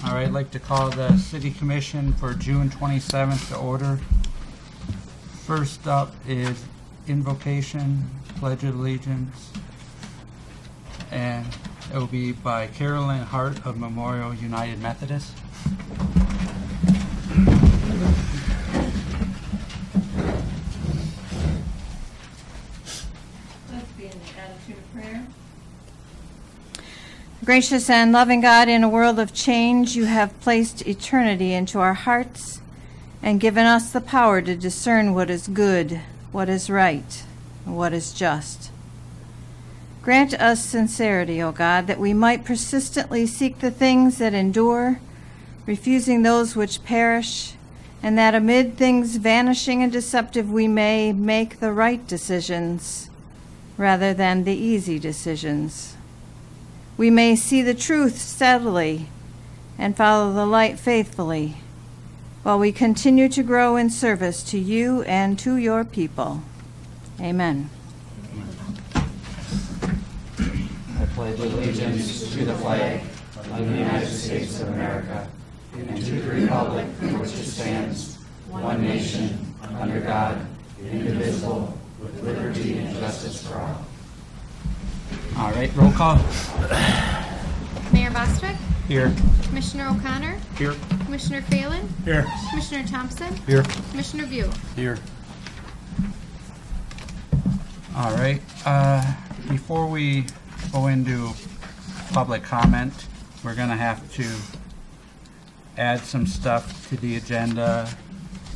All right, I'd like to call the City Commission for June 27th to order. First up is invocation, Pledge of Allegiance, and it will be by Carolyn Hart of Memorial United Methodist. Let's be in the attitude of prayer. Gracious and loving God, in a world of change, you have placed eternity into our hearts and given us the power to discern what is good, what is right, and what is just. Grant us sincerity, O God, that we might persistently seek the things that endure, refusing those which perish, and that amid things vanishing and deceptive we may make the right decisions rather than the easy decisions. We may see the truth steadily and follow the light faithfully, while we continue to grow in service to you and to your people. Amen. I pledge allegiance to the flag of the United States of America and to the republic for which it stands, one nation, under God, indivisible, with liberty and justice for all. All right, roll call. Mayor Bostwick, Here. Commissioner O'Connor, Here. Commissioner Phelan, Here. Commissioner Thompson, Here. Commissioner Buell. Here. All right, before we go into public comment, we're gonna have to add some stuff to the agenda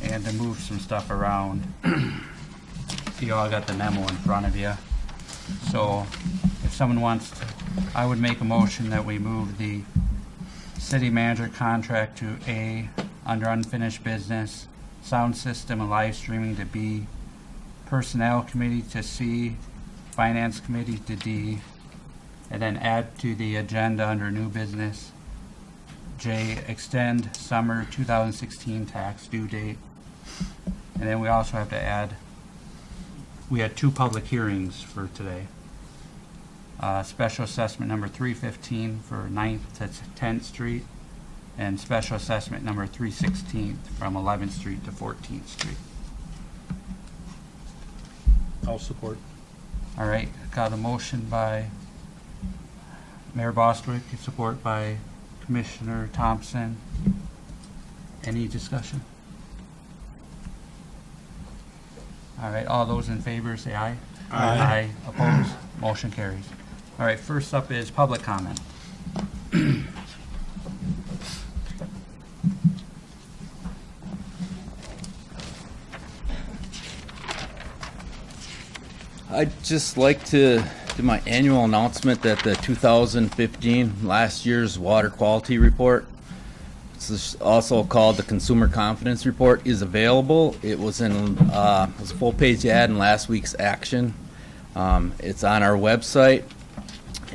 and to move some stuff around. You all got the memo in front of you. So if someone wants to, I would make a motion that we move the city manager contract to A, under unfinished business, sound system and live streaming to B, personnel committee to C, finance committee to D, and then add to the agenda under new business, J, extend summer 2016 tax due date. And then we also have to add, we had 2 public hearings for today. Special assessment number 315 for 9th to 10th Street, and special assessment number 316 from 11th Street to 14th Street. I'll support. All right, got a motion by Mayor Bostwick, support by Commissioner Thompson. Any discussion? All right, all those in favor say aye. Aye. Aye. Opposed? Motion carries. All right, first up is public comment. I'd just like to do my annual announcement that the 2015 last year's water quality report, it's also called the Consumer Confidence Report, is available. It was in it was a full-page ad in last week's action. It's on our website,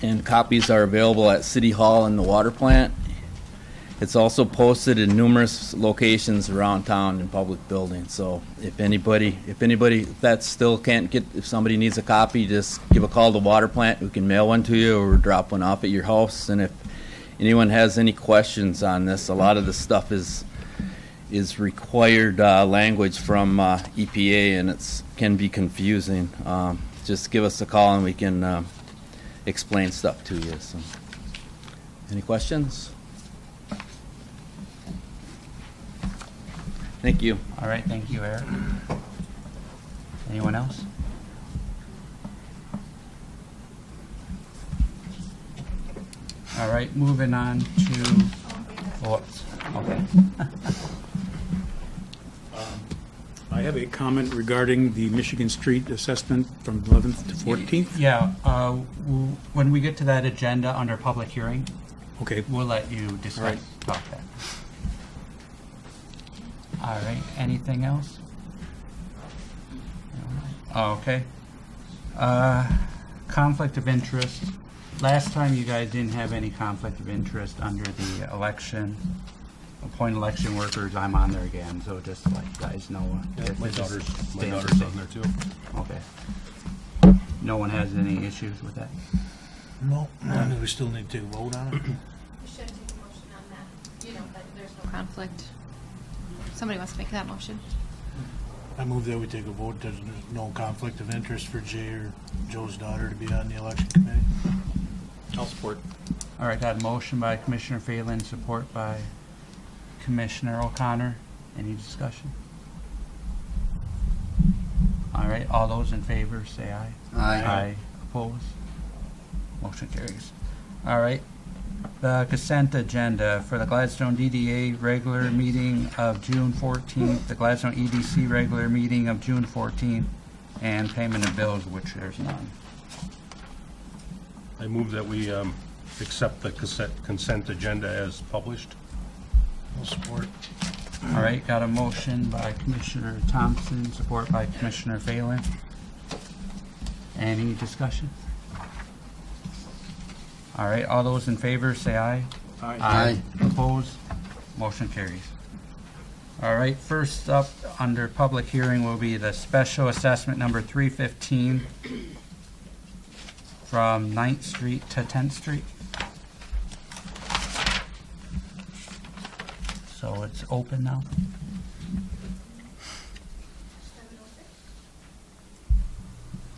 and copies are available at City Hall and the water plant. It's also posted in numerous locations around town in public buildings. So if anybody that still can't get, if somebody needs a copy, just give a call to the water plant. We can mail one to you or drop one off at your house. And if anyone has any questions on this, a lot of the stuff is required language from EPA, and it can be confusing. Just give us a call and we can explain stuff to you. So, any questions? Thank you. All right, thank you, Eric. Anyone else? All right, moving on to whoops. Okay. I have a comment regarding the Michigan Street assessment from 11th to 14th. Yeah, when we get to that agenda under public hearing, Okay. we'll let you discuss All right. about that. All right, anything else? Okay. Conflict of interest. Last time you guys didn't have any conflict of interest under the election, appoint election workers. I'm on there again, so just to let you guys know. My this is daughter's standard. on there too. Okay. No one has any issues with that? No, I mean, we still need to vote on it. You should take a motion conflict. Somebody wants to make that motion. I move that we take a vote that there's no conflict of interest for Jay or Joe's daughter to be on the election committee. I'll support. All right, got a motion by Commissioner Phelan, support by Commissioner O'Connor. Any discussion? All right, all those in favor say aye. Aye. Opposed? Motion carries. All right, the consent agenda for the Gladstone DDA regular meeting of June 14th, the Gladstone EDC regular meeting of June 14th, and payment of bills, which there's none. I move that we accept the consent agenda as published. I'll support. All right, got a motion by Commissioner Thompson, support by Commissioner Phelan. Any discussion? All right, all those in favor say aye. Aye. Opposed? Motion carries. All right, first up under public hearing will be the special assessment number 315 from 9th Street to 10th Street. So it's open now.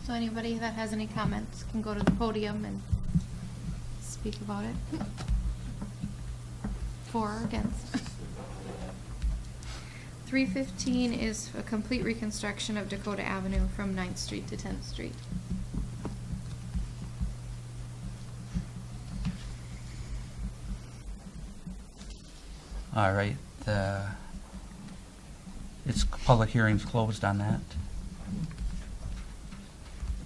So anybody that has any comments can go to the podium and speak about it. For or against. 315 is a complete reconstruction of Dakota Avenue from 9th Street to 10th Street. All right, it's public hearings closed on that.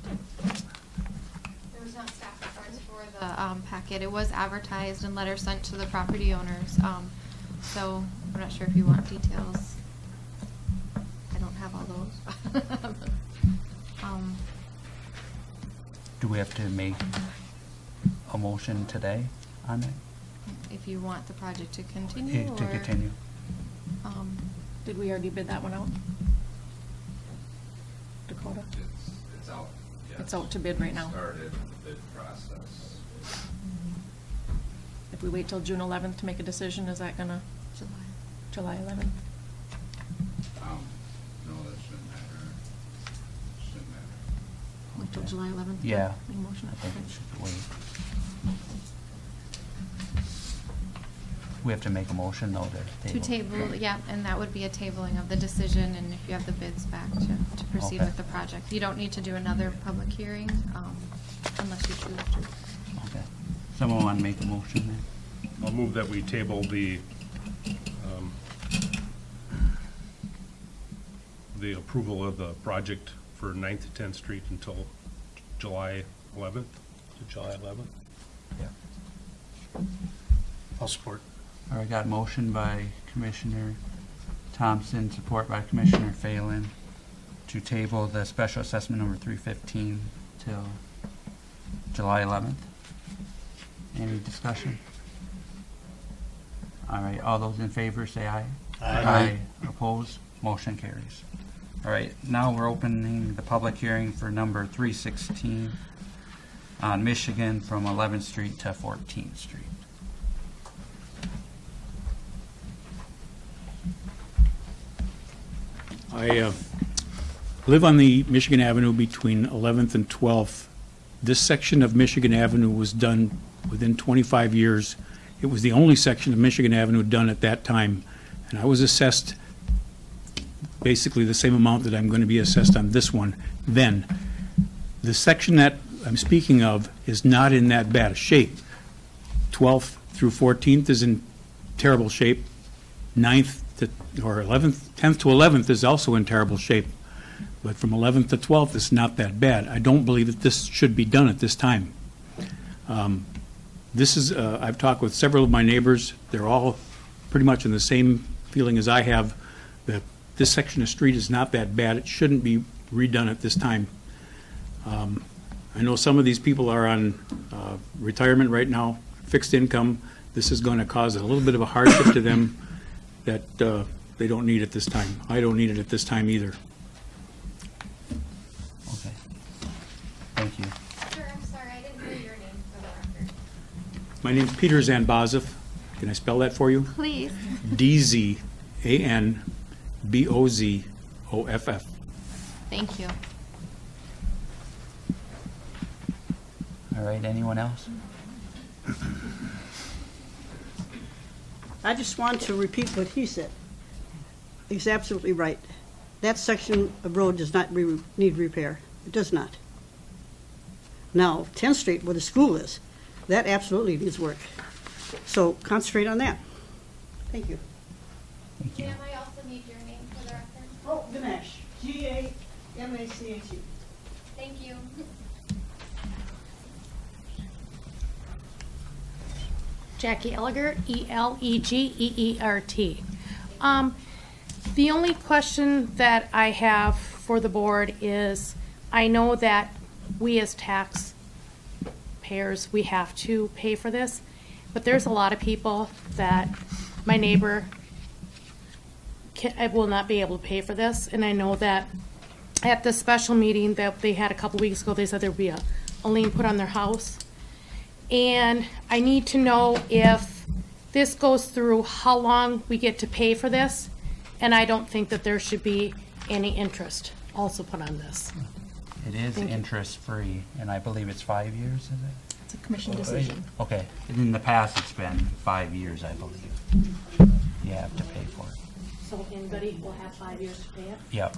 There was not staff reports for the packet. It was advertised and letters sent to the property owners. So I'm not sure if you want details. I don't have all those. Do we have to make a motion today on it? If you want the project to continue, To continue. Did we already bid that one out? Dakota? It's out. Yeah. It's out to bid right now. Started the bid process. If we wait till June 11th to make a decision, is that gonna, July 11th? No, that shouldn't matter. Shouldn't matter. Wait till July 11th? Yeah, Make a motion? I think it should wait. We have to make a motion though To table, yeah, and that would be a tabling of the decision, and if you have the bids back to proceed Okay. with the project. You don't need to do another public hearing, unless you choose to. Okay. Someone want to make a motion then? I'll move that we table the approval of the project for 9th to 10th Street until July 11th. To July 11th. Yeah. I'll support. All right, got a motion by Commissioner Thompson, support by Commissioner Phelan to table the special assessment number 315 till July 11th. Any discussion? All right, all those in favor say aye. Aye. Opposed? Motion carries. All right, now we're opening the public hearing for number 316 on Michigan from 11th Street to 14th Street. I live on the Michigan Avenue between 11th and 12th. This section of Michigan Avenue was done within 25 years. It was the only section of Michigan Avenue done at that time, and I was assessed basically the same amount that I'm going to be assessed on this one then. The section that I'm speaking of is not in that bad a shape. 12th through 14th is in terrible shape. 9th to, or 11th, 10th to 11th is also in terrible shape. But from 11th to 12th, it's not that bad. I don't believe that this should be done at this time. This is, I've talked with several of my neighbors. They're all pretty much in the same feeling as I have, that this section of street is not that bad. It shouldn't be redone at this time. I know some of these people are on retirement right now, fixed income. This is going to cause a little bit of a hardship to them that they don't need at this time. I don't need it at this time either. Okay. Thank you. Sure, I'm sorry, I didn't hear your name for the record. My name's Peter Zanbazov. Can I spell that for you? Please. DZANBOZOFF. Thank you. All right, anyone else? I just want to repeat what he said. He's absolutely right. That section of road does not need repair. It does not. Now, 10th Street, where the school is, that absolutely needs work. So concentrate on that. Thank you. Thank you. Ma'am, I also need your name for the record. Oh, Gamache. G-A-M-A-C-H-E. Thank you. Jackie Elegert, E-L-E-G-E-E-R-T. The only question that I have for the board is, I know that we as taxpayers, we have to pay for this, but there's a lot of people that my neighbor will not be able to pay for this, and I know that at the special meeting that they had a couple weeks ago, they said there would be a lien put on their house. And I need to know if this goes through, how long we get to pay for this. And I don't think that there should be any interest also put on this. It is Thank you. interest-free, and I believe it's 5 years, is it? It's a commission decision. Okay, in the past, it's been 5 years, I believe. You have to pay for it. So anybody will have 5 years to pay it? Yep.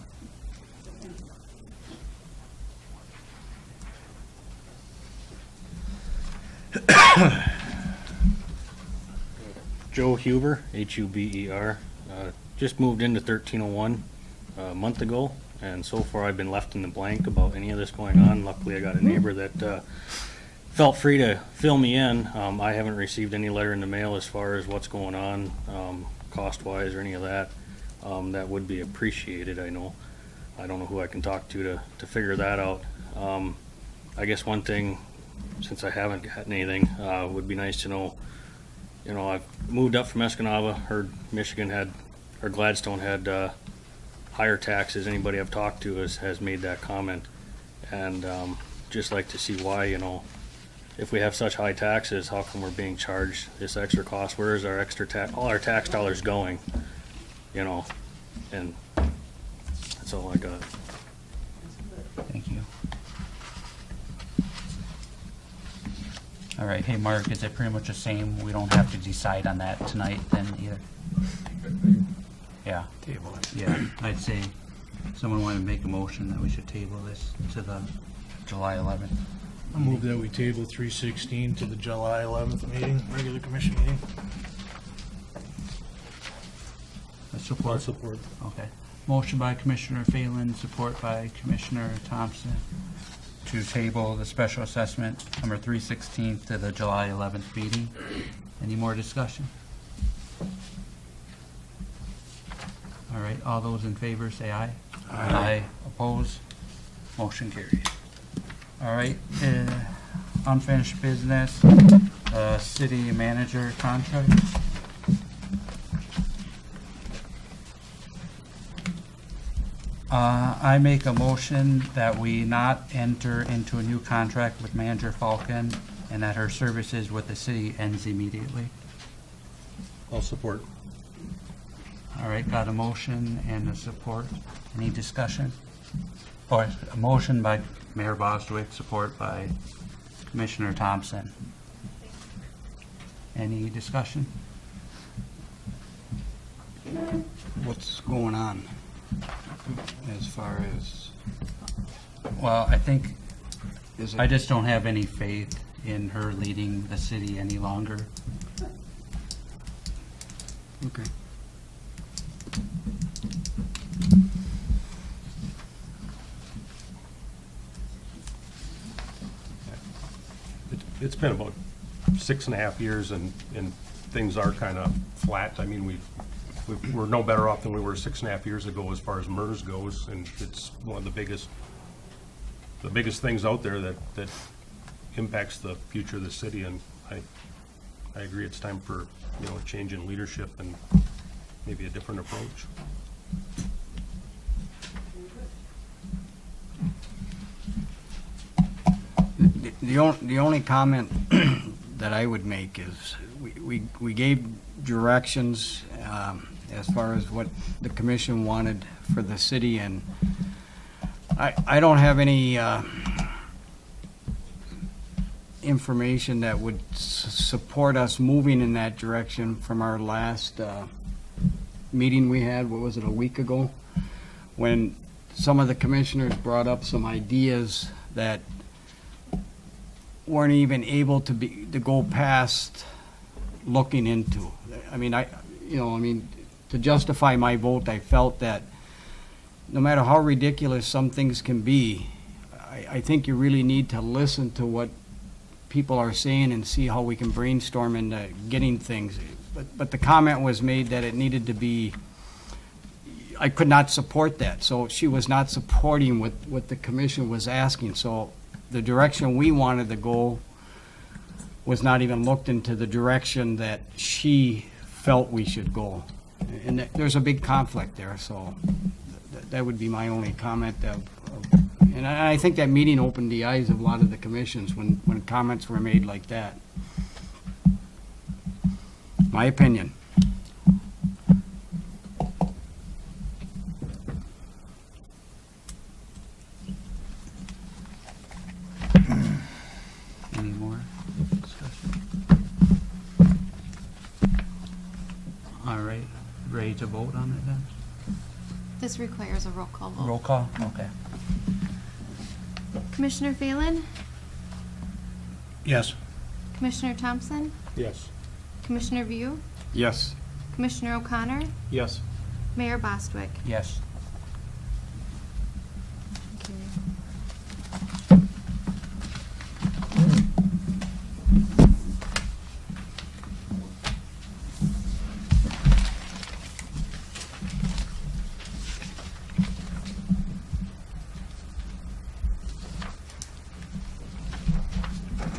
Joe Huber, H-U-B-E-R. Just moved into 1301 a month ago, and so far I've been left in the blank about any of this going on. Luckily, I got a neighbor that felt free to fill me in. I haven't received any letter in the mail as far as what's going on, cost-wise or any of that. That would be appreciated, I know. I don't know who I can talk to figure that out. I guess one thing, since I haven't gotten anything, would be nice to know, you know, I've moved up from Escanaba, heard Michigan had, or Gladstone had higher taxes. Anybody I've talked to has made that comment. And just like to see why, you know, if we have such high taxes, how come we're being charged this extra cost? Where is our extra tax, all our tax dollars going? You know, and that's all I got. Thank you. All right, hey, Mark, is it pretty much the same? We don't have to decide on that tonight then either? Yeah. Table it. Yeah, I'd say someone want to make a motion that we should table this to the July 11th. I move that we table 316 to the July 11th meeting, regular commission meeting. Support? Support. Okay. Motion by Commissioner Phelan, support by Commissioner Thompson to table the special assessment number 316 to the July 11th meeting. Any more discussion? All right, all those in favor say aye. Aye. Oppose? Motion carries. All right, unfinished business, city manager contract. I make a motion that we not enter into a new contract with Manager Falcon and that her services with the city ends immediately. I'll support. All right, got a motion and a support. Any discussion? Or a motion by Mayor Bostwick, support by Commissioner Thompson. Any discussion? What's going on as far as, Well, I think, is I it, just don't have any faith in her leading the city any longer. okay. It's been about 6.5 years and things are kind of flat. I mean, we're no better off than we were 6.5 years ago as far as MERS goes, and it's one of the biggest things out there that impacts the future of the city. And I agree it's time for, you know, a change in leadership and maybe a different approach. The only comment that I would make is we gave directions as far as what the commission wanted for the city, and I don't have any information that would support us moving in that direction from our last meeting we had, what was it, a week ago? When some of the commissioners brought up some ideas that weren't even able to go past looking into. I mean, to justify my vote, I felt that no matter how ridiculous some things can be, I think you really need to listen to what people are saying and see how we can brainstorm into getting things. But the comment was made that it needed to be, I could not support that. So she was not supporting what the commission was asking. So the direction we wanted to go was not even looked into the direction that she felt we should go. And there's a big conflict there, so that would be my only comment. And I think that meeting opened the eyes of a lot of the commissions when comments were made like that. My opinion. Any more discussion? All right, ready to vote on it then? This requires a roll call vote. Roll call, okay. Commissioner Phelan? Yes. Commissioner Thompson? Yes. Commissioner View? Yes. Commissioner O'Connor? Yes. Mayor Bostwick? Yes.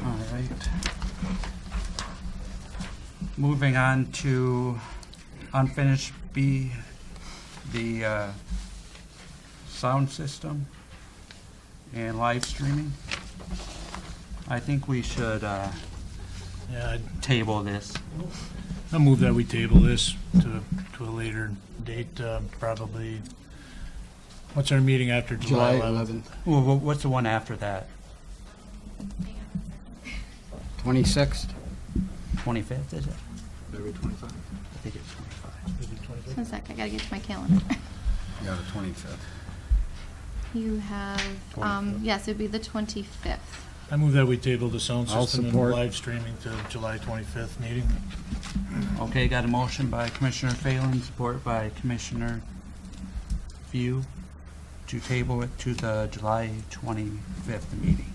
All right. Moving on to unfinished B, the sound system and live streaming. I think we should Yeah, table this. I move that we table this to a later date, probably, what's our meeting after July 11th? Well, what's the one after that? 26th? 25th, is it? February 25th. I think it's 25. Just one sec, I gotta get to my calendar. Yeah, the 25th. You have, 25th. yes, it'd be the 25th. I move that we table the sound I'll system and support. live streaming to July 25th meeting. Okay, got a motion by Commissioner Phelan, support by Commissioner View to table it to the July 25th meeting.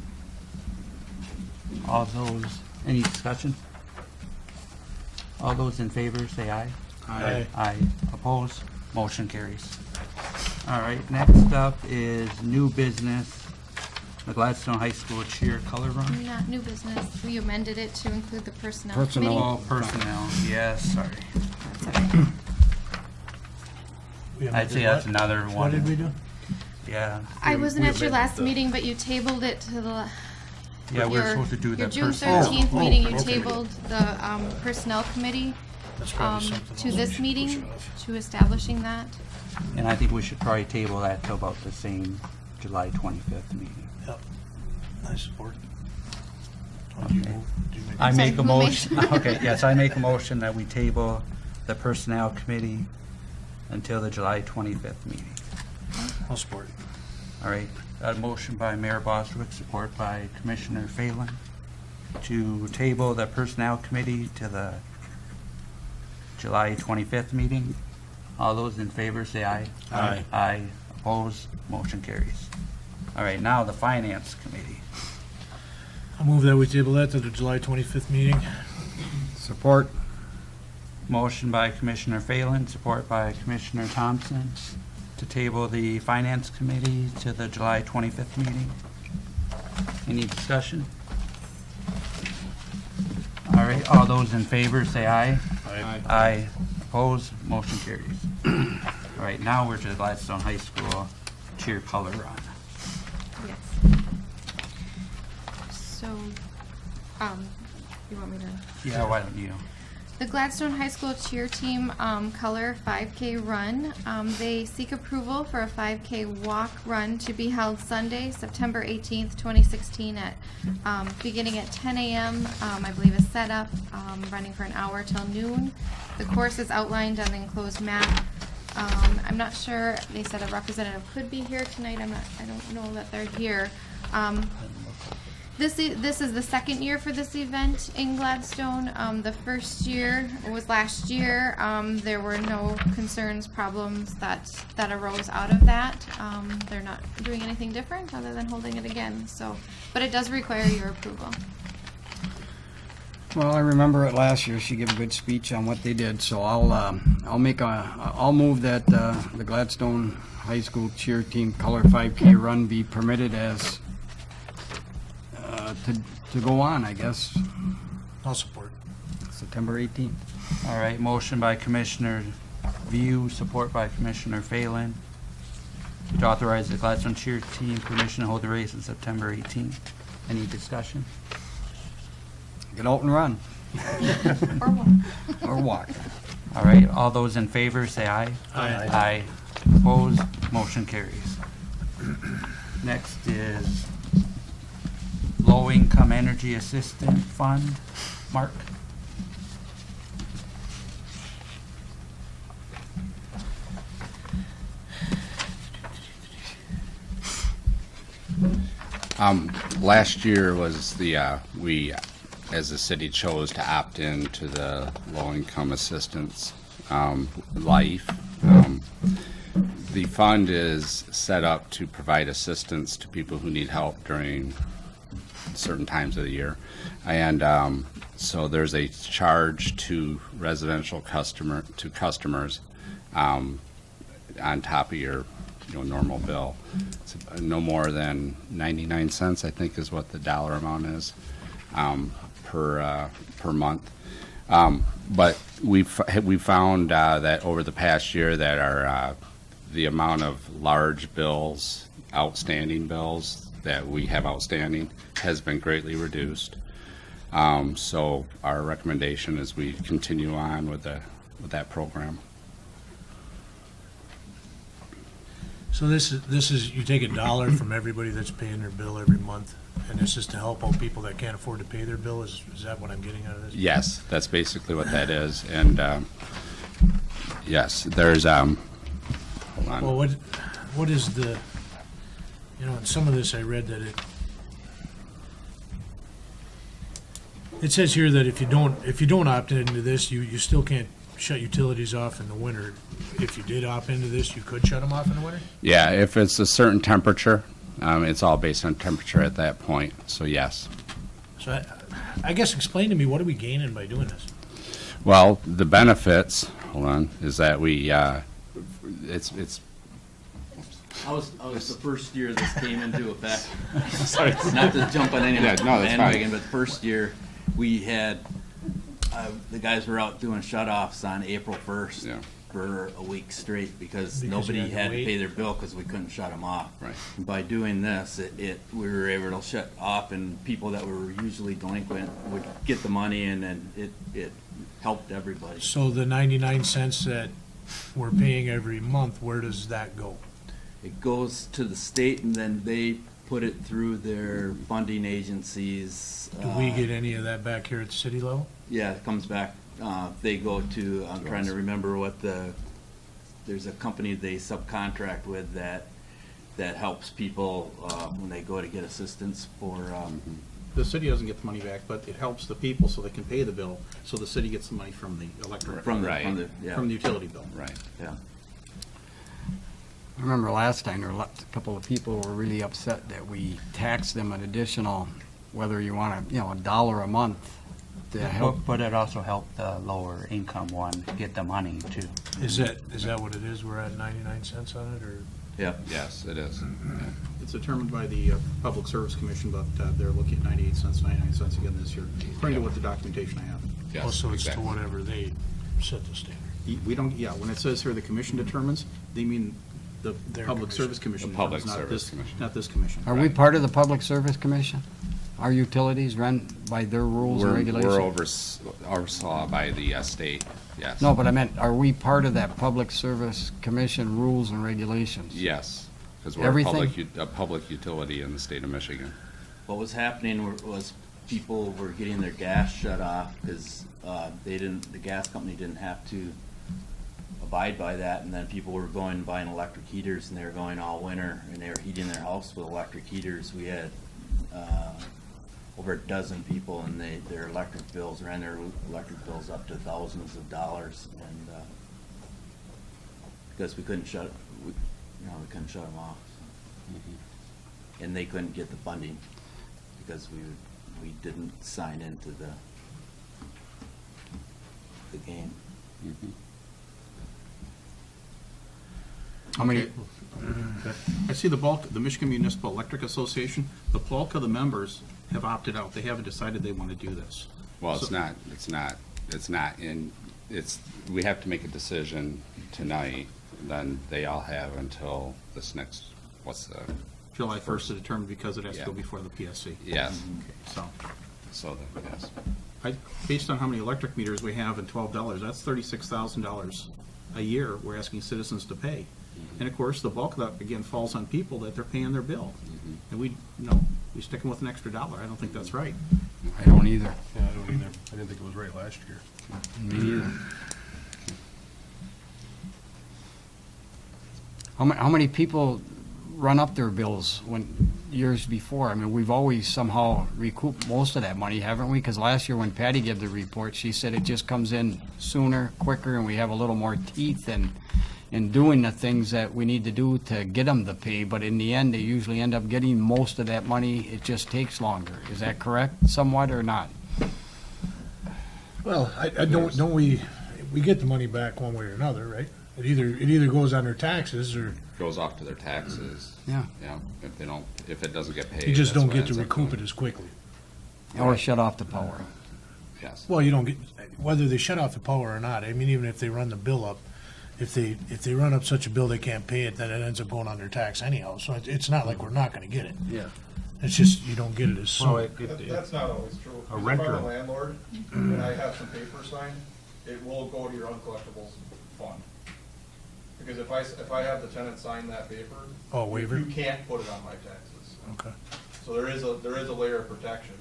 All those, any discussion? All those in favor, say aye. Aye. Aye. Opposed? Motion carries. All right, next up is new business, the Gladstone High School cheer color run. Not new business, we amended it to include the personnel Personnel. committee. Oh, personnel, yes, sorry. That's okay. We I'd amended say that's what? another one. What did we do? Yeah. I wasn't we at your amended last the- meeting, but you tabled it to the, Yeah, we're your- supposed to do the your June personnel. 13th Oh, meeting, you okay. tabled the personnel committee That's probably something to else we this should meeting, push off. to establishing that. And I think we should probably table that to about the same July 25th meeting. Yep. I support. Do you Okay. move? Do you make I Sorry, make a who made- motion, okay, yes, I make a motion that we table the personnel committee until the July 25th meeting. I'll support. All right, got a motion by Mayor Bostwick, support by Commissioner Phelan to table the personnel committee to the July 25th meeting. All those in favor say aye. Aye. Aye. Opposed? Motion carries. All right, now the finance committee. I move that we table that to the July 25th meeting. Support. Motion by Commissioner Phelan, support by Commissioner Thompson to table the finance committee to the July 25th meeting. Any discussion? All right, all those in favor say aye. Aye. Aye. Opposed? Motion carries. All right, now we're to the Gladstone High School cheer color run. Yes. So, you want me to? Yeah, why don't you? The Gladstone High School cheer team color 5K run. They seek approval for a 5K walk run to be held Sunday, September 18th, 2016 at beginning at 10 a.m. I believe is set up, running for an hour till noon. The course is outlined on the enclosed map. I'm not sure, they said a representative could be here tonight. I don't know that they're here. This is the second year for this event in Gladstone. The first year was last year. There were no concerns, problems that arose out of that. They're not doing anything different other than holding it again. So, but it does require your approval. Well, I remember it last year. She gave a good speech on what they did, so I'll move that the Gladstone High School cheer team color 5K run be permitted as to go on, I guess. I'll support. September 18th. All right, motion by Commissioner View, support by Commissioner Phelan, to authorize the Gladstone cheer team permission to hold the race on September 18th. Any discussion? Get out and run. Or walk. Or walk. All right, all those in favor say aye. Aye. Aye. Opposed, motion carries. Next is Low Income Energy Assistance Fund. Mark? Last year was we, as a city, chose to opt in to the low-income assistance life. The fund is set up to provide assistance to people who need help during certain times of the year, and so there's a charge to residential customers on top of your normal bill. It's no more than 99 cents, I think, is what the dollar amount is per month. But we found that over the past year that the amount of large bills, outstanding bills that we have outstanding, has been greatly reduced. So our recommendation is we continue on with that program. So this is you take $1 from everybody that's paying their bill every month, and this is to help out people that can't afford to pay their bill. Is that what I'm getting out of this? Yes, that's basically what that is. And yes, there's hold on. Well, what is the, in some of this I read that it says here that if you don't opt into this, you still can't shut utilities off in the winter. If you did opt into this, you could shut them off in the winter? Yeah, if it's a certain temperature, it's all based on temperature at that point, so yes. So I guess explain to me, what are we gaining by doing this? Well, the benefits, hold on, is that we, it's I was the first year this came into effect. Sorry, not to jump on any bandwagon, but first year we had the guys were out doing shut-offs on April 1st for a week straight because nobody had to pay their bill because we couldn't shut them off. Right. And by doing this, we were able to shut off, and people that were usually delinquent would get the money, and then it helped everybody. So the 99 cents that we're paying every month, where does that go? It goes to the state, and then they put it through their funding agencies. Do we get any of that back here at the city level? Yeah, it comes back. They go to, I'm trying to remember what there's a company they subcontract with that helps people when they go to get assistance for. The city doesn't get the money back, but it helps the people so they can pay the bill, so the city gets the money from the electric. From the utility bill. right. Yeah. I remember last time there were a couple of people who were really upset that we taxed them an additional, whether you want $1 a month to help. But it also helped the lower income one get the money too. Is that what it is? We're at 99 cents on it, or? Yeah. Yes, it is. It's determined by the Public Service Commission, but they're looking at 98 cents, 99 cents again this year, according to what the documentation I have. Yes, Also, it's exactly. to whatever they set the standard. We don't, when it says here the commission determines, they mean the Their Public commission. Service Commission. The Public determines, Service Commission. Not this commission. Are we part of the Public Service Commission? Our utilities run by their rules and regulations? We're oversaw by the state, yes. No, but I meant, are we part of that Public Service Commission rules and regulations? Yes, because we're Everything? a public utility in the state of Michigan. What was happening was people were getting their gas shut off because the gas company didn't have to abide by that, and then people were going and buying electric heaters, and they were going all winter, and they were heating their house with electric heaters. We had over a dozen people, and their electric bills ran their electric bills up to thousands of dollars, and because we couldn't shut them off, and they couldn't get the funding because we didn't sign into the game. How many, I see the Michigan Municipal Electric Association, the bulk of the members have opted out. They haven't decided they want to do this. Well, So- we have to make a decision tonight, then they all have until this next, July 1st to determine because it has to go Yeah. before the PSC. yes, So, yes. based on how many electric meters we have and $12, that's $36,000 a year we're asking citizens to pay. And of course, the bulk of that, again, falls on people that they're paying their bill. And we stick them with an extra dollar. I don't think that's right. I don't either. Yeah, I don't either. I didn't think it was right last year. Me either. How many people run up their bills years before? I mean, we've always somehow recouped most of that money, haven't we? Because last year when Patty gave the report, she said it just comes in sooner, quicker, and we have a little more teeth in doing the things that we need to do to get them to pay. But in the end, they usually end up getting most of that money. It just takes longer. Is that correct somewhat or not? Well, don't we get the money back one way or another, right? It either goes on their taxes or Goes off to their taxes. Yeah. Yeah, if it doesn't get paid. you just that's don't what get to ends up recoup going. it as quickly. Or shut off the power? Yes. Well, you don't get, whether they shut off the power or not, I mean, even if they run the bill up, if they run up such a bill they can't pay it, then it ends up going on their tax anyhow. So it's not like we're not gonna get it. Yeah. It's just you don't get it as soon. That's not always true. A If renter. I'm a landlord and I have some paper signed, it will go to your uncollectibles fund. Because if I have the tenant sign that paper. Oh, waiver? You can't put it on my taxes. Okay. So there is a layer of protection.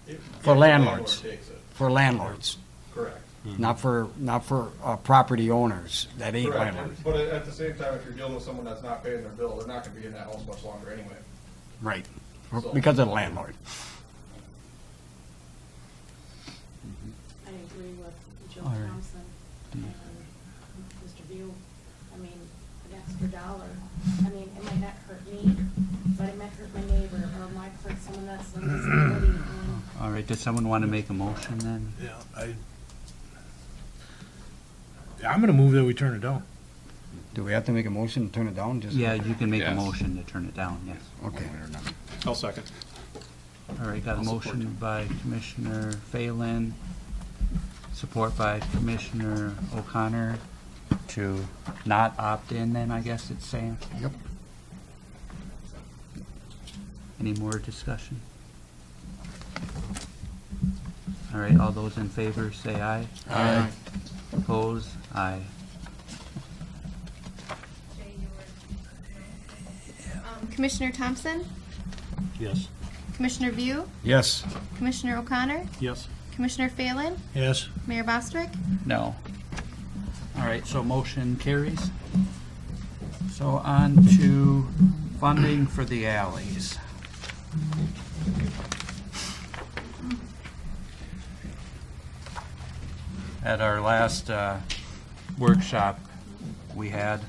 If For the landlords. landlord takes it. For landlords, Correct. not for property owners that ain't Correct. landlords. But at the same time, if you're dealing with someone that's not paying their bill, they're not gonna be in that house much longer anyway. Right, So- because of the landlord. I agree with Joe All right. Thompson and Mr. View. I mean, an extra dollar, I mean, it might not hurt me, but it might hurt my neighbor, or it might hurt someone that's on disability. And All right, does someone want to make a motion then? Yeah, I'm gonna move that we turn it down. Do we have to make a motion to turn it down? Just Yeah, you can make a Yes. motion to turn it down, yes. Okay. I'll second. All right, got a I'll support motion by Commissioner Phelan, support by Commissioner O'Connor to not opt in then, I guess it's saying? Yep. Any more discussion? All right, all those in favor say aye. Aye. Oppose? Aye. Commissioner Thompson, Yes. Commissioner View, Yes. Commissioner O'Connor, Yes. Commissioner Phelan, Yes? Mayor Bostrick. No. All right, so motion carries. So on to funding for the alleys. At our last workshop we had,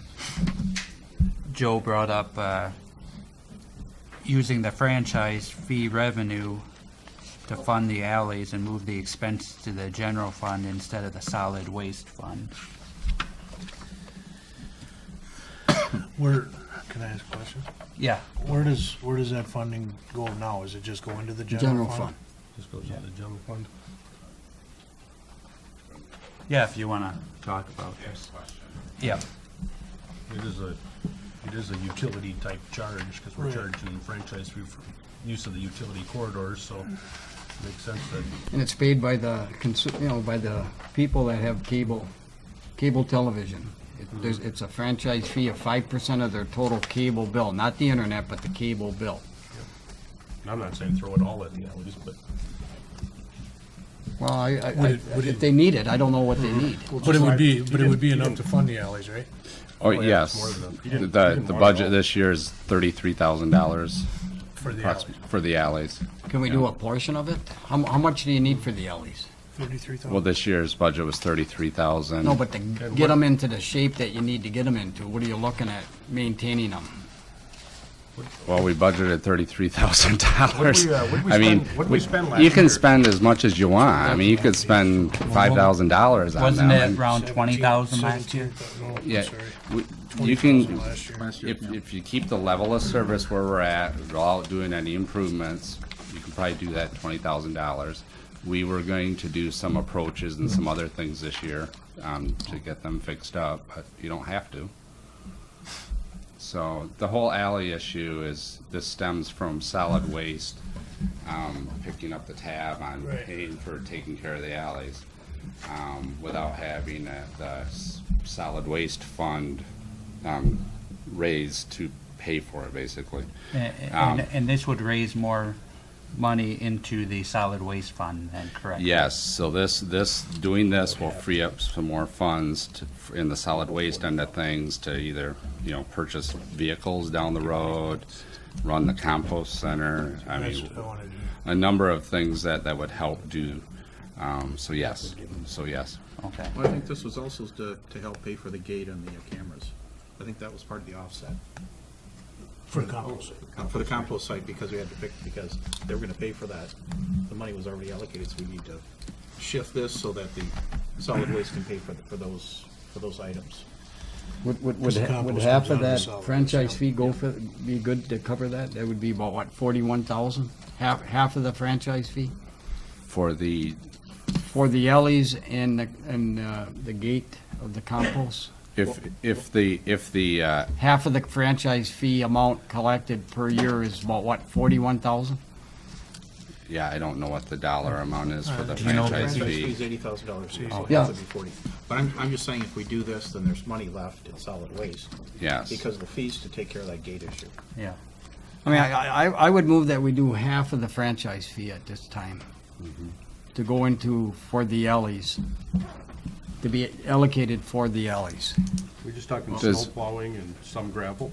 Joe brought up using the franchise fee revenue to fund the alleys and move the expense to the general fund instead of the solid waste fund. Where, can I ask a question? Yeah. Where does that funding go now? Is it just go into the general fund? Just goes into the general fund. Yeah, if you want to talk about this. Yeah. It is a utility type charge, because we're charging the franchise fee use of the utility corridors, so it makes sense that. And it's paid by the, by the people that have cable television. It's a franchise fee of 5% of their total cable bill, not the internet, but the cable bill. I'm not saying throw it all at the alleys, but. Well, Would if they need it, I don't know what they need. But it would be enough to fund the alleys, right? Oh, yeah, yes. it's more than enough. You didn't The want it all. budget this year is $33,000 For the alleys. for the alleys. Can we do a portion of it? How much do you need for the alleys? 33,000. Well, this year's budget was 33,000. No, but to get them into the shape that you need to get them into, what are you looking at maintaining them? Well, we budgeted $33,000. What'd we I mean, spend- what'd we spend last you can year? spend as much as you want. I mean, you could spend $5,000 on Wasn't them. it around 20,000 last year? Yeah, you 20,000 can, last year. if you keep the level of service where we're at, without doing any improvements, you can probably do that $20,000. We were going to do some approaches and some other things this year to get them fixed up, but you don't have to. So the whole alley issue this stems from solid waste, picking up the tab on Right. paying for taking care of the alleys, without having the solid waste fund raised to pay for it, basically. And this would raise more money into the solid waste fund then, correct? Yes, so doing this will free up some more funds in the solid waste end of things to either, purchase vehicles down the road, run the compost center. I That's mean, what I want to do. a number of things that would help do. So yes. Okay. Well, I think this was also to help pay for the gate and the cameras. I think that was part of the offset. For the compost. For the compost site, because we had to pick, because they were gonna pay for that. The money was already allocated, so we need to shift this so that the solid waste can pay for those items. Would Because the compost half comes of out of the that solid franchise waste. fee be good to cover that? That would be about, what, 41,000? Half of the franchise fee? For the, For the alleys and the gate of the compost? if the, Half of the franchise fee amount collected per year is about, what, 41,000? yeah, I don't know what the dollar amount is for the Do you know- franchise Franchise fee fee. is $80,000, so Yeah. that would be 40. But I'm just saying, if we do this, then there's money left in solid waste. Yes. Because of the fees to take care of that gate issue. Yeah. I mean, I would move that we do half of the franchise fee at this time to go into, for the alleys, to be allocated for the alleys. We're just talking Does- snow plowing and some gravel.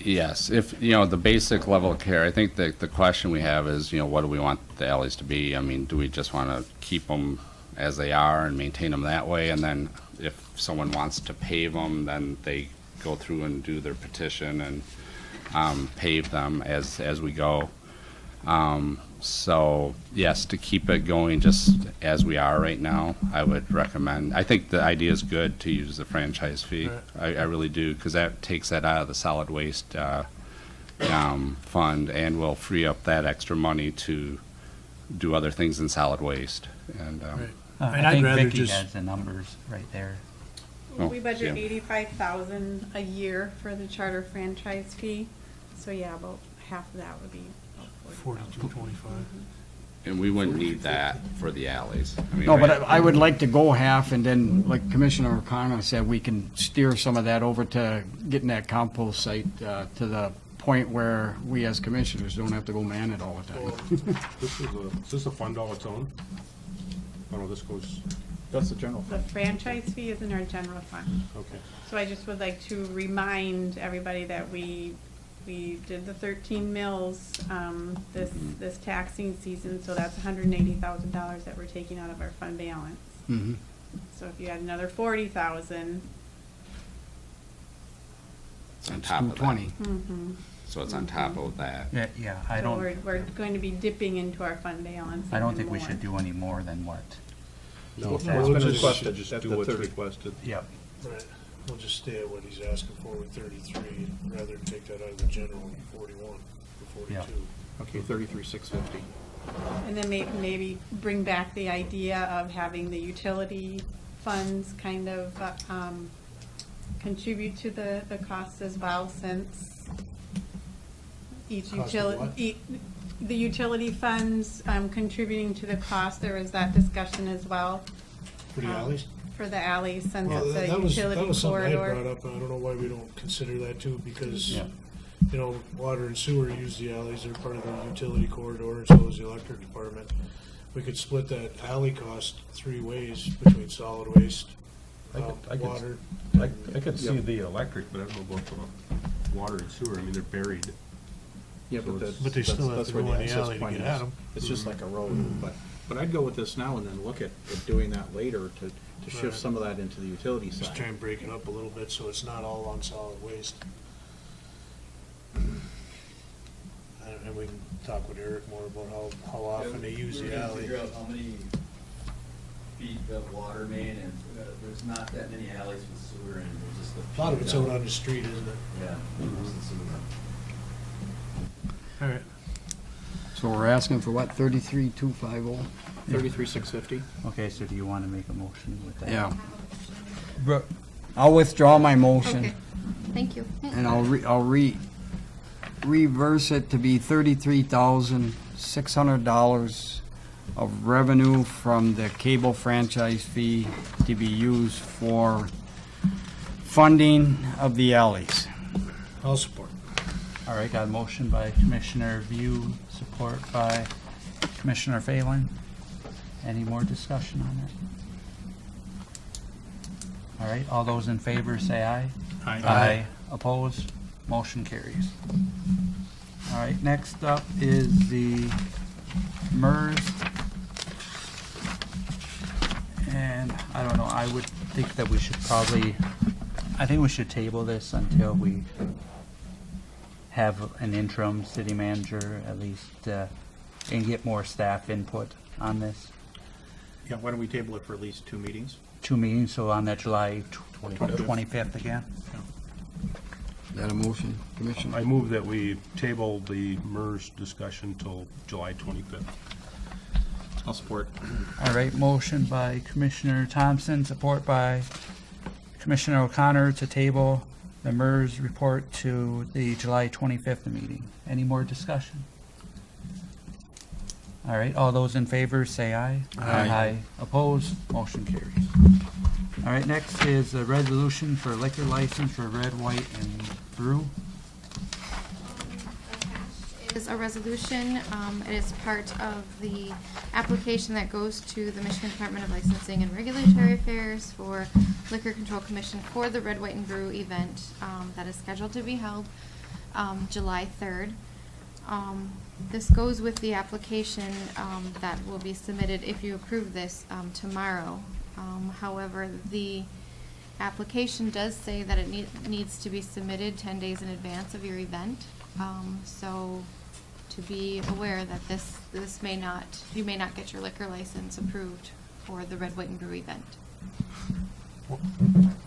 Yes, if, the basic level of care, I think the question we have is, what do we want the alleys to be? I mean, do we just want to keep them as they are and maintain them that way? And then if someone wants to pave them, then they go through and do their petition and pave them as we go. So, yes, to keep it going just as we are right now, I would recommend. I think the idea is good to use the franchise fee. I really do, because that takes that out of the solid waste fund and will free up that extra money to do other things in solid waste. And Right. I And I'd think rather Vicki just- has the numbers right there. Oh, We budget yeah. 85,000 a year for the charter franchise fee. So yeah, about half of that would be about 4225. And we wouldn't need that for the alleys. I mean, No, but right- I would like to go half, and then, like Commissioner O'Connor said, we can steer some of that over to getting that compost site to the point where we as commissioners don't have to go man it all the time. Is this a fund all its own? Oh, no, this goes, That's the general The fund. franchise fee is in our general fund. okay. So I just would like to remind everybody that we did the 13 mills this taxing season, so that's $180,000 that we're taking out of our fund balance. Mhm. So if you add another 40,000, It's on top of that. 220. So it's on top of that. Yeah, I so don't, we're going to be dipping into our fund balance. I don't even think we more. should do any more than what. No, What's we'll been just- requested, just that's do the what's 30. requested. Yep. Right. We'll just stay at what he's asking for with 33, rather than take that out of the general and 41 or 42. Yeah. Okay, 33,650. And then maybe bring back the idea of having the utility funds kind of contribute to the cost as well, since each Cost of utility, what? the utility funds contributing to the cost, there was that discussion as well. For the alleys? For the alleys, since Well, it's a that was utility something I corridor. brought up, and I don't know why we don't consider that too, because, Yeah. you know, water and sewer use the alleys, they're part of the utility corridor, and so is the electric department. We could split that alley cost 3 ways between solid waste, water. I could see the electric, but I don't know about the water and sewer. I mean, they're buried. Yeah, So but it's- But they still have that's to where go in the access alley to point get is. at 'em. It's just like a road, but I'd go with this now and then look at doing that later to Right. shift some of that into the utility Just try side. and break it up a little bit so it's not all on solid waste. And we can talk with Eric more about how often they use the alley. Figure out how many feet of water main, and there's not that many alleys with sewer, and there's just A lot of it's out on the street, isn't it? Yeah, most of the sewer. All right. So we're asking for what, 33,250? 33,650. Okay, so do you want to make a motion with that? Yeah. I'll withdraw my motion. Okay, thank you. And I'll reverse it to be $33,600 of revenue from the cable franchise fee to be used for funding of the alleys. I'll support. All right, got a motion by Commissioner View, support by Commissioner Phelan. Any more discussion on it? All right, all those in favor say aye. Aye. Opposed? Motion carries. All right, next up is the MERS. And I don't know, I would think that we should I think we should table this until we have an interim city manager at least, and get more staff input on this. Yeah, why don't we table it for at least 2 meetings? 2 meetings, so on that July 25th again. Is that a motion, Commissioner? I move that we table the MERS discussion till July 25th. I'll support. All right, motion by Commissioner Thompson, support by Commissioner O'Connor to table the MERS report to the July 25th meeting. Any more discussion? All right, all those in favor say aye. Aye. Opposed? Motion carries. All right, next is a resolution for liquor license for Red, White, and Brew. Is a resolution. It is part of the application that goes to the Michigan Department of Licensing and Regulatory Affairs for Liquor Control Commission for the Red, White, and Brew event that is scheduled to be held July 3rd. This goes with the application that will be submitted if you approve this tomorrow. However, the application does say that it needs to be submitted 10 days in advance of your event. So to be aware that you may not get your liquor license approved for the Red, White, and Brew event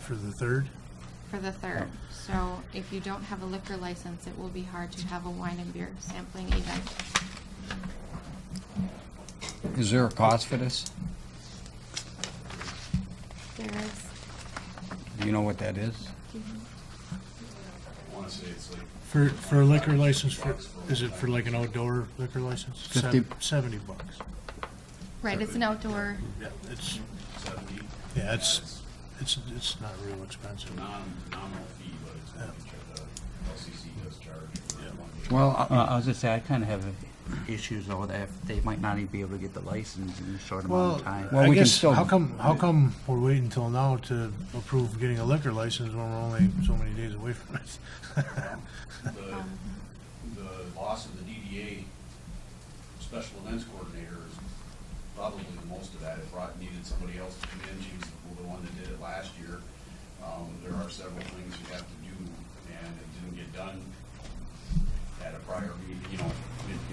For the 3rd? for the 3rd. So if you don't have a liquor license, it will be hard to have a wine and beer sampling event. Is there a cost for this? There is. Do you know what that is? I want to say it's like For a liquor license, is it for like an outdoor liquor license? 50. $70. Right, it's an outdoor. Yeah, it's, 70. yeah, it's not real expensive. Nominal fee, but it's not the LCC does charge. Well, I was gonna say, I kind of have issues though that they might not even be able to get the license in a short amount of time. Well, I we can guess, still- how come we're waiting until now to approve getting a liquor license when we're only so many days away from it? The loss of the DDA special events coordinator is probably the most of that. It needed somebody else to come in. She was the one that did it last year. There are several things you have to do, and it didn't get done at a prior meeting,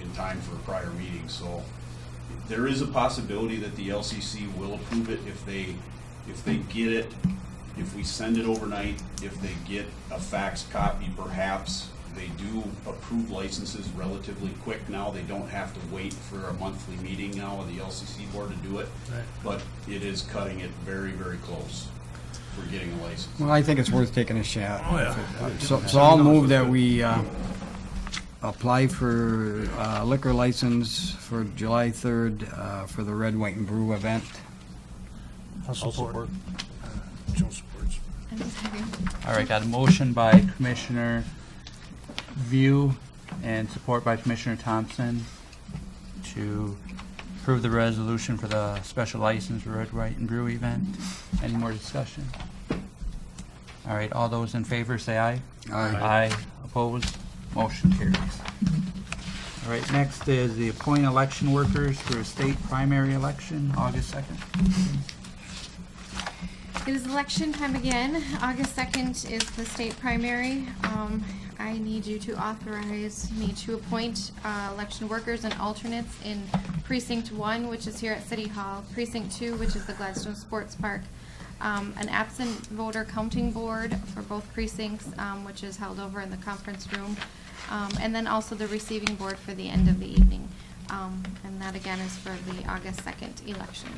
in time for a prior meeting. So there is a possibility that the LCC will approve it if they get it, if we send it overnight, if they get a fax copy, perhaps. They do approve licenses relatively quick now. They don't have to wait for a monthly meeting now of the LCC board to do it. Right. But it is cutting it very, very close for getting a license. Well, I think it's worth taking a shot. Oh, yeah. So I'll move that we apply for liquor license for July 3rd for the Red, White, and Brew event. I'll support. Joe supports. All right, got a motion by Commissioner View and support by Commissioner Thompson to approve the resolution for the special license for Red, White, and Brew event. Any more discussion? All right, all those in favor say aye. Aye. Aye. Opposed? Motion carries. All right, next is the appoint election workers for a state primary election, August 2nd. It is election time again. August 2nd is the state primary. I need you to authorize me to appoint election workers and alternates in Precinct 1, which is here at City Hall, Precinct 2, which is the Gladstone Sports Park, an absent voter counting board for both precincts, which is held over in the conference room, and then also the receiving board for the end of the evening. And that again is for the August 2nd election.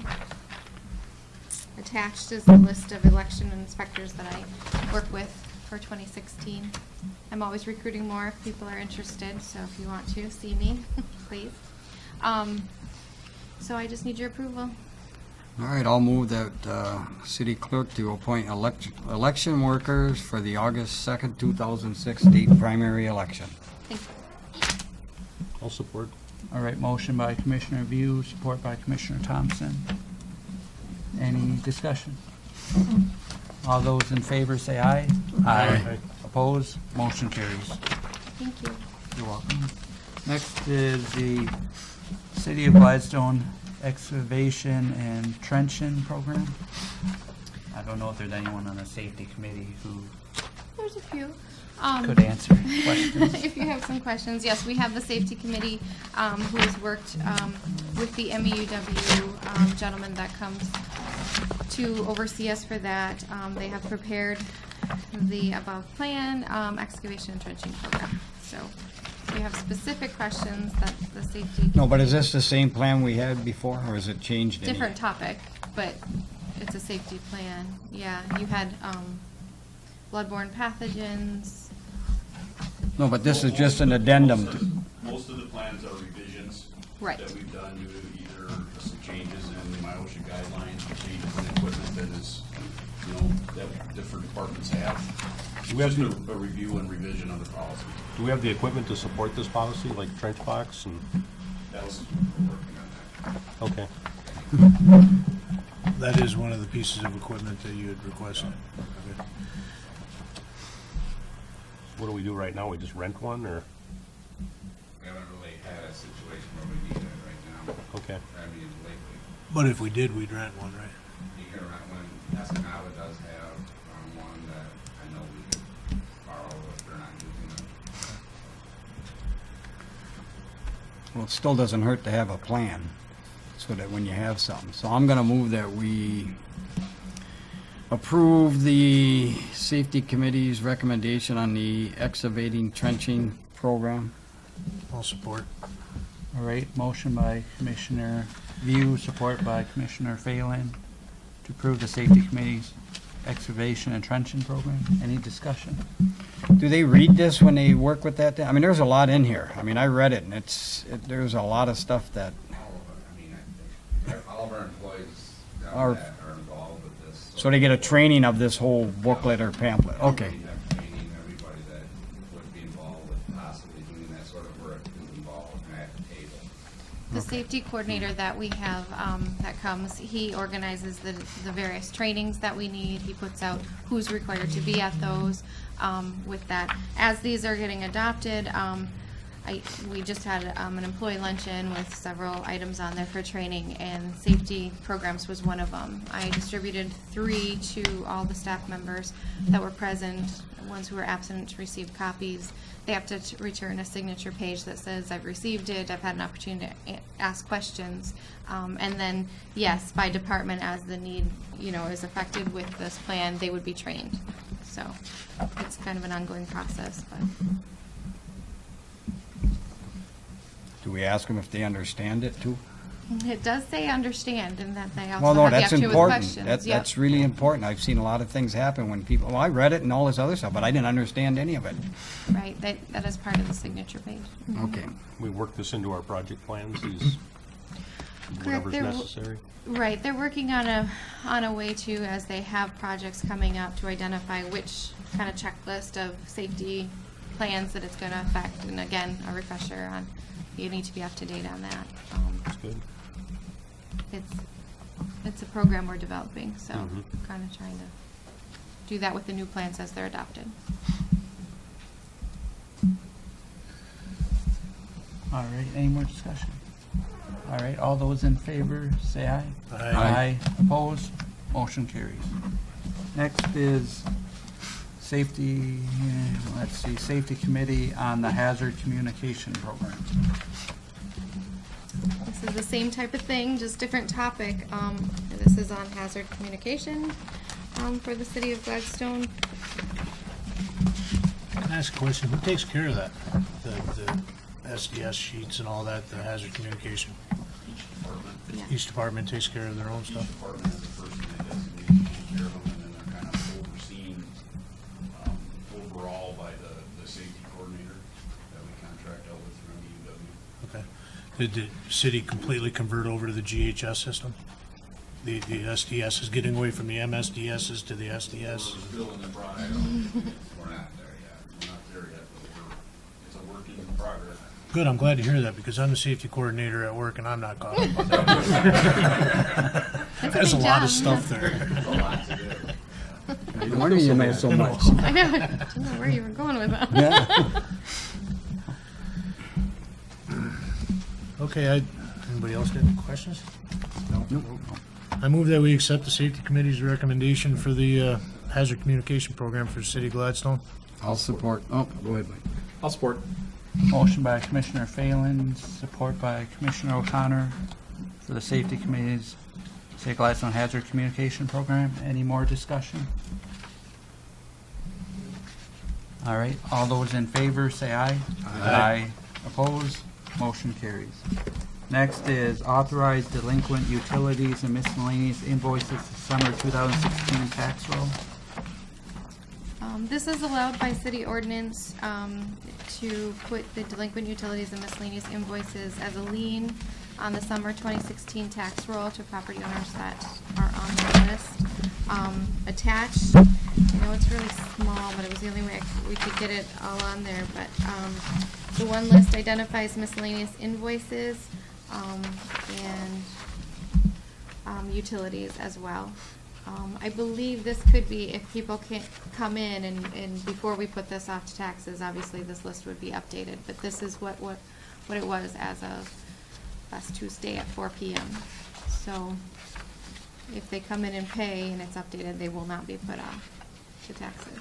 Attached is the list of election inspectors that I work with for 2016. I'm always recruiting more if people are interested, so if you want to see me, please. So I just need your approval. All right, I'll move that city clerk to appoint election workers for the August 2nd, 2006 state primary election. Thank you. I'll support. All right, motion by Commissioner View, support by Commissioner Thompson. Any discussion? All those in favor say aye. Aye. Opposed? Motion carries. Thank you. You're welcome. Next is the City of Gladstone Excavation and Trenching Program. I don't know if there's anyone on the safety committee who There's a few. could answer questions. If you have some questions, yes, we have the safety committee who has worked with the MEUW gentleman that comes to oversee us for that. They have prepared the above plan excavation and trenching program. So if you have specific questions that the safety No, but is this the same plan we had before, or is it changed? any? different topic, but it's a safety plan. Yeah, you had bloodborne pathogens. No, but this is just an addendum. Most of the plans are revisions Right. that we've done due to either some changes in the MIOSHA guidelines, or changes in equipment that is, that different departments have. It's We have just a review and revision of the policy. Do we have the equipment to support this policy, like trench box and? That was, we're working on that. Okay. That is one of the pieces of equipment that you had requested. Okay. What do we do right now? We just rent one, or? We haven't really had a situation where we need it right now. Okay. I mean, lately. But if we did, we'd rent one, right? You can rent one. Escanaba does have one that I know we could borrow if they're not using it. Well, it still doesn't hurt to have a plan, so that when you have something. So I'm gonna move that we approve the safety committee's recommendation on the excavating trenching program. I'll support. All right, motion by Commissioner View, support by Commissioner Phelan to approve the safety committee's excavation and trenching program. Any discussion? Do they read this when they work with that? I mean, there's a lot in here. I mean, I read it, and there's a lot of stuff that All of our employees down Are- that are involved with this. so they get a training of this whole booklet or pamphlet. Okay. We have training, everybody that would be involved with possibly doing that sort of work is involved at the table. The safety coordinator that we have that comes, he organizes the various trainings that we need. He puts out who's required to be at those with that. As these are getting adopted, we just had an employee luncheon with several items on there for training, and safety programs was one of them. I distributed 3 to all the staff members that were present. The ones who were absent received copies. They have to return a signature page that says, I've received it, I've had an opportunity to ask questions. And then, yes, by department, as the need, is affected with this plan, they would be trained. So it's kind of an ongoing process, but. Do we ask them if they understand it too? It does say understand, and that they also Well, no, have that's the option with important. questions. That's, Yep. that's really important. I've seen a lot of things happen when people, well, I read it and all this other stuff, but I didn't understand any of it. Right, that is part of the signature page. Okay. We work this into our project plans, these, whatever's They're- necessary. Right, they're working on a way to, as they have projects coming up, to identify which kind of checklist of safety plans that it's going to affect. And again, a refresher on, you need to be up to date on that. That's good. It's a program we're developing, so Mhm. kind of trying to do that with the new plans as they're adopted. All right, any more discussion? All right, all those in favor, say aye. Aye. Opposed? Motion carries. Next is safety, let's see, Safety Committee on the Hazard Communication Program. This is the same type of thing, just different topic. This is on hazard communication for the city of Gladstone. Can I ask a question? Who takes care of that? The SDS sheets and all that, the hazard communication? Yeah. Each department takes care of their own stuff? Each department has a person they designate to take care of them, and then they're kind of overseen overall by the safety coordinator that we contract out with through DUW. Okay. Did the city completely convert over to the GHS system? The SDS is getting away from the MSDSs to the SDS? There's a bill in the product. We're not there yet. We're not there yet, but it's a work in progress. Good, I'm glad to hear that, because I'm the safety coordinator at work and I'm not caught up on that. There's a lot of stuff there. There's a lot to do. No wonder you know so much. I know. I don't know where you were going with that. Yeah. Okay, anybody else got any questions? No. I move that we accept the safety committee's recommendation for the hazard communication program for the city of Gladstone. I'll support. Oh, go ahead, Mike. I'll support. Motion by Commissioner Phelan, support by Commissioner O'Connor for the Safety Committee's City of Gladstone Hazard Communication Program. Any more discussion? All right, all those in favor, say aye. Aye. Opposed? Motion carries. Next is authorized delinquent utilities and miscellaneous invoices summer 2016 tax roll. This is allowed by city ordinance to put the delinquent utilities and miscellaneous invoices as a lien on the summer 2016 tax roll to property owners that are on the list. Attached, I know it's really small, but it was the only way we could get it all on there, but the one list identifies miscellaneous invoices and utilities as well. I believe this could be, if people can't come in and before we put this off to taxes, obviously this list would be updated, but this is what it was as of last Tuesday at 4 p.m. So if they come in and pay and it's updated, they will not be put off to taxes.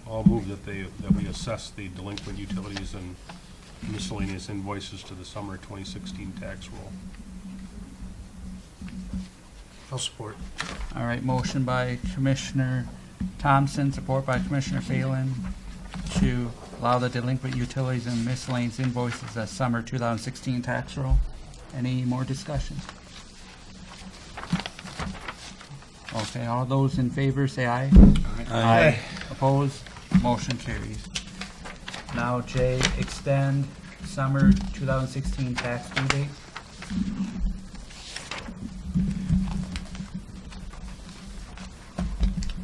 I'll move that we assess the delinquent utilities and miscellaneous invoices to the summer 2016 tax roll. I'll support. All right, motion by Commissioner Thompson, support by Commissioner Phelan to allow the delinquent utilities and miscellaneous invoices as summer 2016 tax roll. Any more discussion? Okay, all those in favor say aye. Aye. Opposed? Motion carries. Now, Jay, extend summer 2016 tax due date.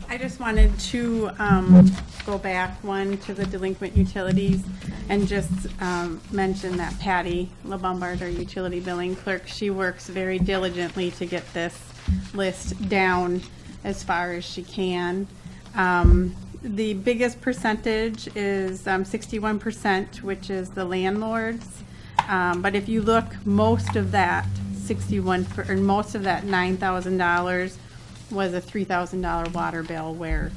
I just wanted to go back one to the delinquent utilities and just mention that Patty LeBombard, our utility billing clerk, she works very diligently to get this list down as far as she can. The biggest percentage is 61%, which is the landlords. But if you look, most of that most of that $9,000 was a $3,000 water bill where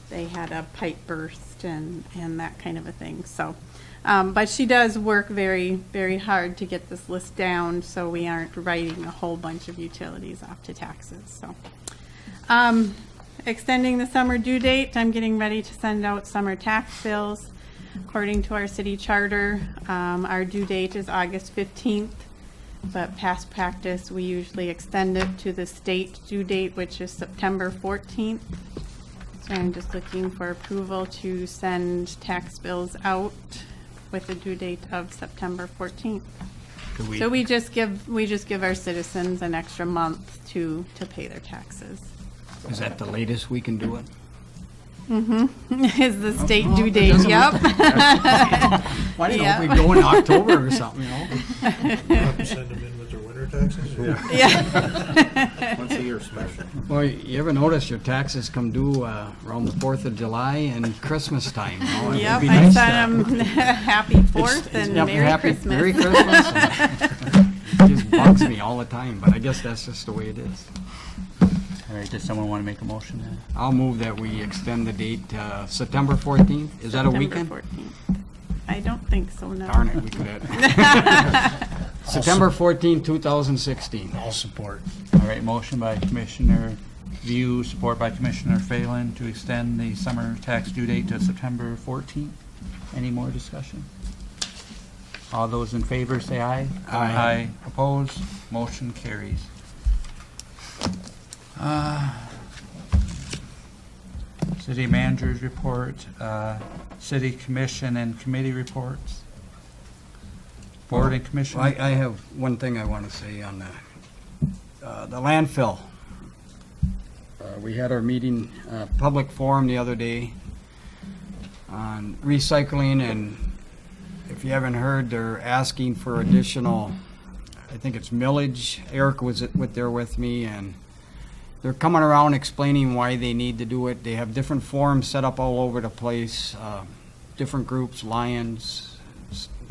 they had a pipe burst and that kind of a thing. So, but she does work very, very hard to get this list down so we aren't writing a whole bunch of utilities off to taxes. So, extending the summer due date, I'm getting ready to send out summer tax bills. According to our city charter, our due date is August 15th. but past practice, we usually extend it to the state due date, which is September 14th. So I'm just looking for approval to send tax bills out with a due date of September 14th. So we just give our citizens an extra month to pay their taxes. Is that the latest we can do it? Mm-hmm. Is the state due date, yep. Why don't we go in October or something, you know? Send them in with their winter taxes? Yeah. Once a year special. Well, you ever notice your taxes come due around the 4th of July and Christmas time? You know? It'd Yep, be I nice send them happy 4th and yep, Merry Christmas. Merry Christmas. It just bugs me all the time, but I guess that's just the way it is. All right, does someone want to make a motion then? I'll move that we extend the date September 14th. Is that a weekend? September 14th. I don't think so, no. Darn it, we could have. September 14, 2016. I'll support. All right, motion by Commissioner View, support by Commissioner Phelan to extend the summer tax due date to September 14th. Any more discussion? All those in favor say aye. Aye. Opposed? Motion carries. City managers report, city commission and committee reports. Board and commission. I have one thing I want to say on the landfill. We had our meeting, public forum the other day on recycling, and if you haven't heard, they're asking for additional, I think it's millage. Eric was there with me, and they're coming around explaining why they need to do it. They have different forums set up all over the place, different groups, Lions,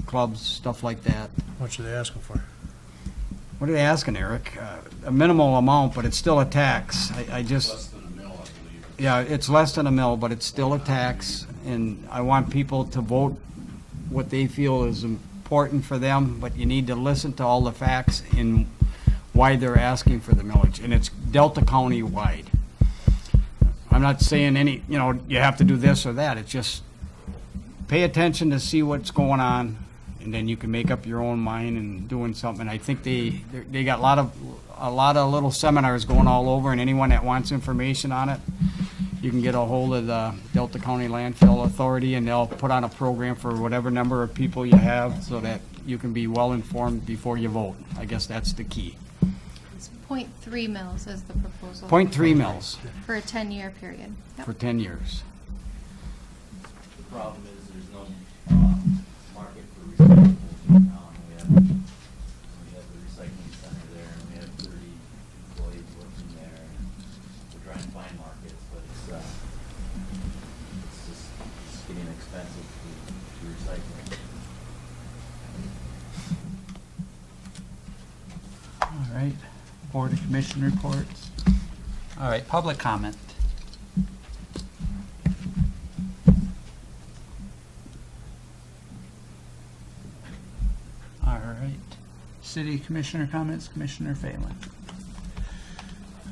clubs, stuff like that. How much are they asking for? What are they asking, Eric? A minimal amount, but it's still a tax. I just... Less than a mill, I believe. Yeah, it's less than a mill, but it's still a tax, and I want people to vote what they feel is important for them, but you need to listen to all the facts in why they're asking for the millage, and it's Delta County wide. I'm not saying you have to do this or that. It's just pay attention to see what's going on, and then you can make up your own mind and doing something. I think they got a lot of little seminars going all over, and anyone that wants information on it, you can get a hold of the Delta County Landfill Authority, and they'll put on a program for whatever number of people you have so that you can be well informed before you vote. I guess that's the key. It's 0.3 mils is the proposal. 0.3 mils For a 10-year period. Yep. for 10 years. The problem is there's no market for recyclables in town. We have the recycling center there, and we have 30 employees working there. And we're trying to find markets, but it's getting expensive to recycle. All right, board and commission reports. All right, public comment. All right, city commissioner comments, Commissioner Phelan.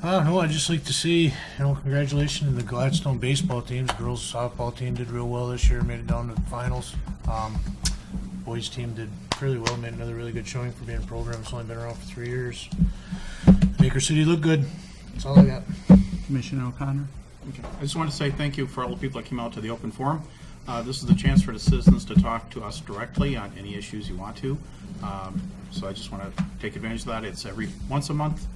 No, I'd just like to see, congratulations to the Gladstone baseball teams. Girls softball team did real well this year, made it down to the finals. Boys team did really well, made another really good showing for being a program. It's only been around for 3 years. Baker City looked good. That's all I got. Commissioner O'Connor. Okay. I just want to say thank you for all the people that came out to the open forum. This is the chance for the citizens to talk to us directly on any issues you want to. So I just want to take advantage of that. It's once a month,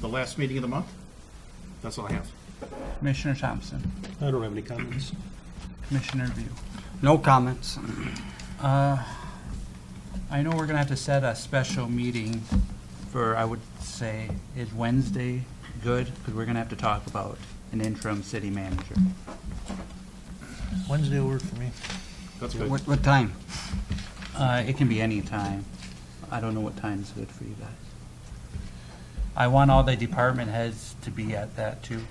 the last meeting of the month. That's all I have. Commissioner Thompson. I don't have any comments. Commissioner View. No comments. I know we're gonna have to set a special meeting for, I would say, is Wednesday good? Because we're gonna have to talk about an interim city manager. Wednesday will work for me. That's good. What time? It can be any time. I don't know what time is good for you guys. I want all the department heads to be at that too.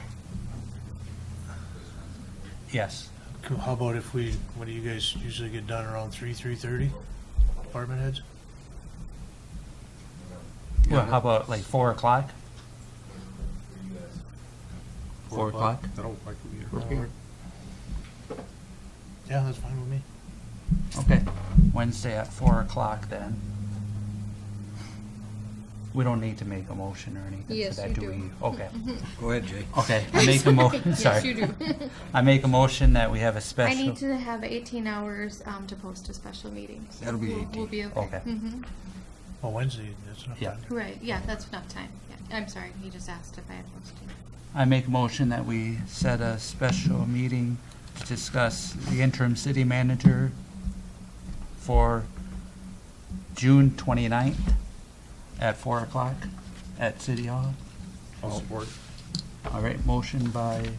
Yes. How about if what do you guys usually get done around 3:30? Department heads? Well, how about like 4 o'clock? 4 o'clock? That'll work with Okay. Yeah, that's fine with me. Okay, Wednesday at 4 o'clock then. We don't need to make a motion or anything Yes, for that, you do do. we? Okay. Go ahead, Jay. Okay, I make a motion, sorry. Yes, you do. I make a motion that we have a I special. need to have 18 hours to post a special meeting. So That'll be we'll 18. be okay. Okay. Well, Wednesday, that's enough Yeah. time. Right, yeah, that's enough time. Yeah. I'm sorry, he just asked if I had posted. I make a motion that we set a special meeting to discuss the interim city manager for June 29th at 4 o'clock at City Hall. I'll support. All right, motion by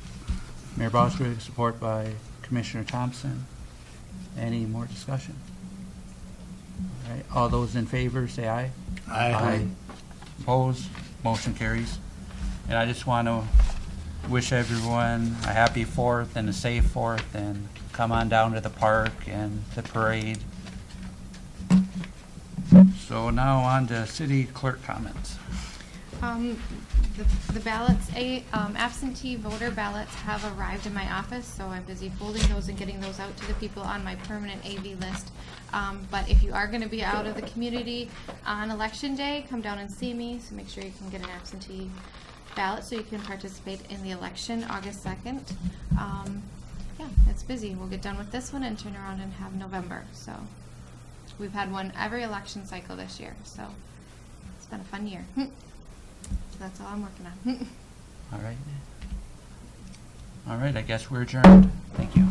Mayor Boswick, support by Commissioner Thompson. Any more discussion? All right, all those in favor, say aye. Aye. Opposed? Motion carries. And I just want to wish everyone a happy 4th and a safe 4th, and come on down to the park and the parade. So now on to city clerk comments. The ballots, absentee voter ballots have arrived in my office, so I'm busy folding those and getting those out to the people on my permanent AV list. But if you are going to be out of the community on election day, come down and see me, so make sure you can get an absentee ballot so you can participate in the election August 2nd. Yeah, it's busy. We'll get done with this one and turn around and have November. So we've had one every election cycle this year, so it's been a fun year. So that's all I'm working on. All right. All right, I guess we're adjourned. Thank you.